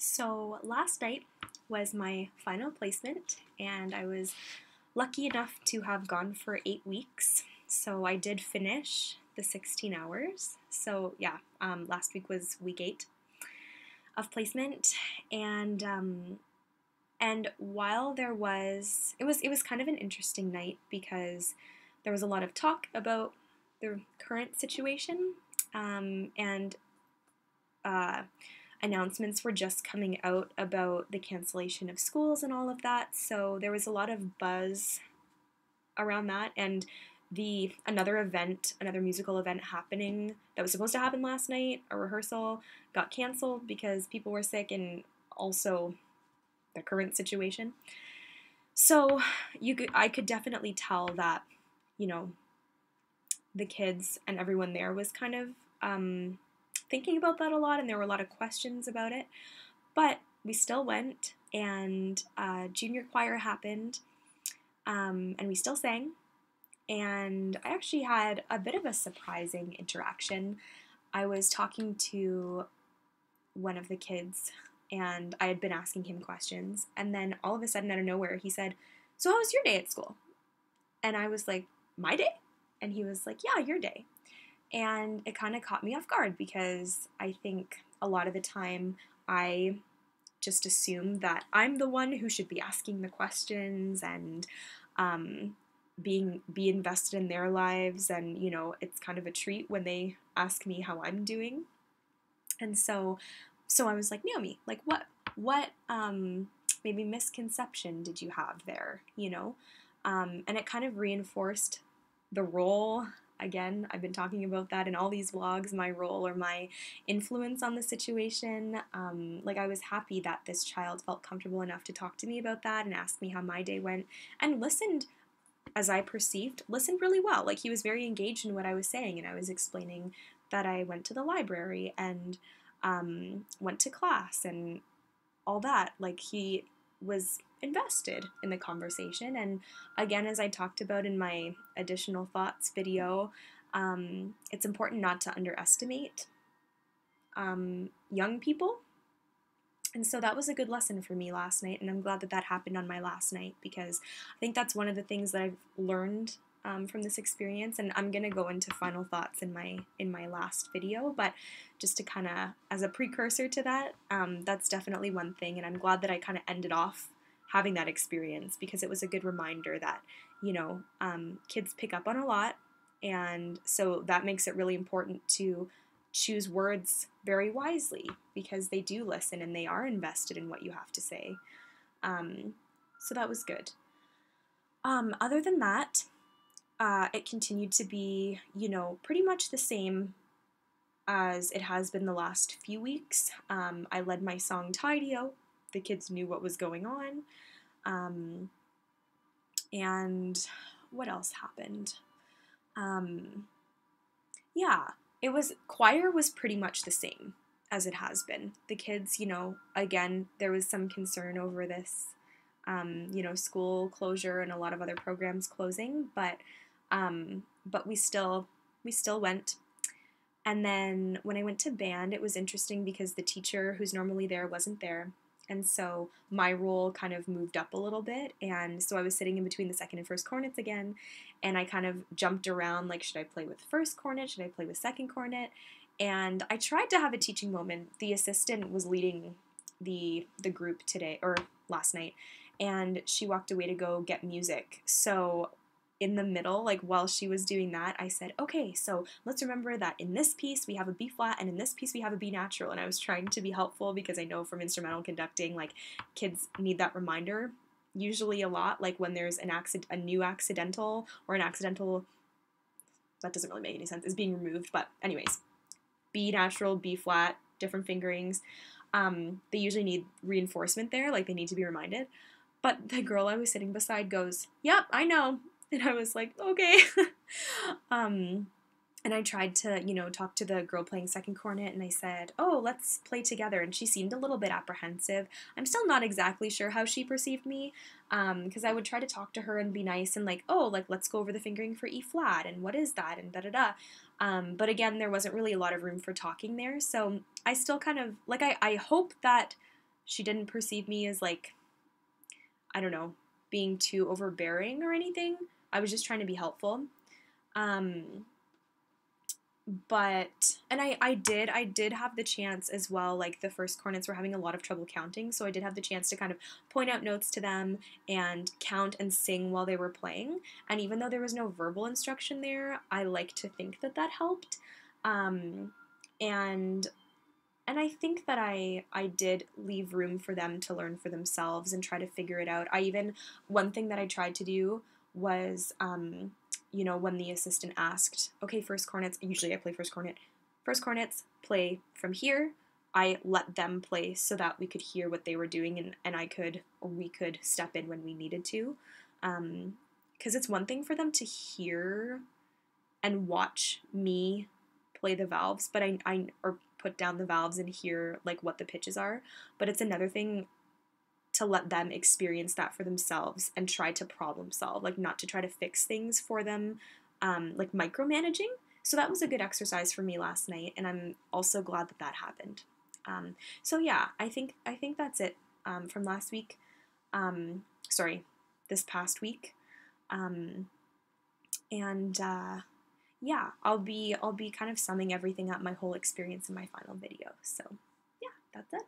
So last night was my final placement, and I was lucky enough to have gone for 8 weeks. So I did finish the 16 hours. So yeah, last week was week 8 of placement, and while it was kind of an interesting night because there was a lot of talk about the current situation, and uh, announcements were just coming out about the cancellation of schools and all of that. So there was a lot of buzz around that, and the another musical event happening that was supposed to happen last night, a rehearsal, got canceled because people were sick and also the current situation. So I could definitely tell that, you know, the kids and everyone there was kind of thinking about that a lot, and there were a lot of questions about it. But we still went, and junior choir happened, and we still sang. And I actually had a bit of a surprising interaction. I was talking to one of the kids, and I had been asking him questions, and then all of a sudden, out of nowhere, he said, "So how was your day at school?" And I was like, "My day?" And he was like, "Yeah, your day." And it kind of caught me off guard because I think a lot of the time I just assume that I'm the one who should be asking the questions and be invested in their lives, and it's kind of a treat when they ask me how I'm doing. And so I was like, "Naomi, like what maybe misconception did you have there?" And it kind of reinforced the role. Again, I've been talking about that in all these vlogs, my role or my influence on the situation. Like, I was happy that this child felt comfortable enough to talk to me about that and ask me how my day went, and listened, as I perceived, listened really well. Like, he was very engaged in what I was saying, and I was explaining that I went to the library and went to class and all that. Like, he was invested in the conversation. And again, as I talked about in my additional thoughts video, it's important not to underestimate young people. And so that was a good lesson for me last night, and I'm glad that that happened on my last night, because I think that's one of the things that I've learned from this experience. And I'm gonna go into final thoughts in my last video, but just to kind of, as a precursor to that, that's definitely one thing, and I'm glad that I kind of ended off having that experience, because it was a good reminder that kids pick up on a lot, and so that makes it really important to choose words very wisely, because they do listen and they are invested in what you have to say. So that was good. Other than that, it continued to be, pretty much the same as it has been the last few weeks. I led my song Tideo. The kids knew what was going on. And what else happened? Yeah, choir was pretty much the same as it has been. The kids, again, there was some concern over this, school closure and a lot of other programs closing, but we still went. And then when I went to band, it was interesting because the teacher who's normally there wasn't there. And so my role kind of moved up a little bit. And so I was sitting in between the second and first cornets again. And I kind of jumped around, like, should I play with first cornet? Should I play with second cornet? And I tried to have a teaching moment. The assistant was leading the group today, or last night, and she walked away to go get music. So in the middle, like while she was doing that, I said, "Okay, so let's remember that in this piece we have a B flat, and in this piece we have a B natural." And I was trying to be helpful, because I know from instrumental conducting, like, kids need that reminder usually a lot, like when there's a new accidental, or an accidental that doesn't really make any sense is being removed. But anyways, B natural, B flat, different fingerings. They usually need reinforcement there, like they need to be reminded. But the girl I was sitting beside goes, "Yep, I know." And I was like, "Okay." And I tried to, talk to the girl playing second cornet, and I said, "Oh, let's play together." And she seemed a little bit apprehensive. I'm still not exactly sure how she perceived me, because I would try to talk to her and be nice and like, "Oh, like, let's go over the fingering for E flat, and what is that, and da-da-da." But again, there wasn't really a lot of room for talking there, so I still kind of, like, I hope that she didn't perceive me as like, I don't know, being too overbearing or anything. I was just trying to be helpful. Um, but and I did have the chance as well, like the first cornets were having a lot of trouble counting, so I did have the chance to kind of point out notes to them and count and sing while they were playing. And even though there was no verbal instruction there, I like to think that that helped. um, and and I think that I did leave room for them to learn for themselves and try to figure it out. I even One thing that I tried to do was, when the assistant asked, okay, first cornets. Usually I play first cornet. First cornets play from here. I let them play so that we could hear what they were doing, and we could step in when we needed to. Because it's one thing for them to hear and watch me play the valves, but I or put down the valves and hear like what the pitches are. But it's another thing to let them experience that for themselves and try to problem solve, like not to try to fix things for them, like micromanaging. So that was a good exercise for me last night, and I'm also glad that that happened. So yeah, I think that's it from last week. Sorry, this past week. Um, and Yeah, I'll be kind of summing everything up, my whole experience in my final video. So yeah, that's it.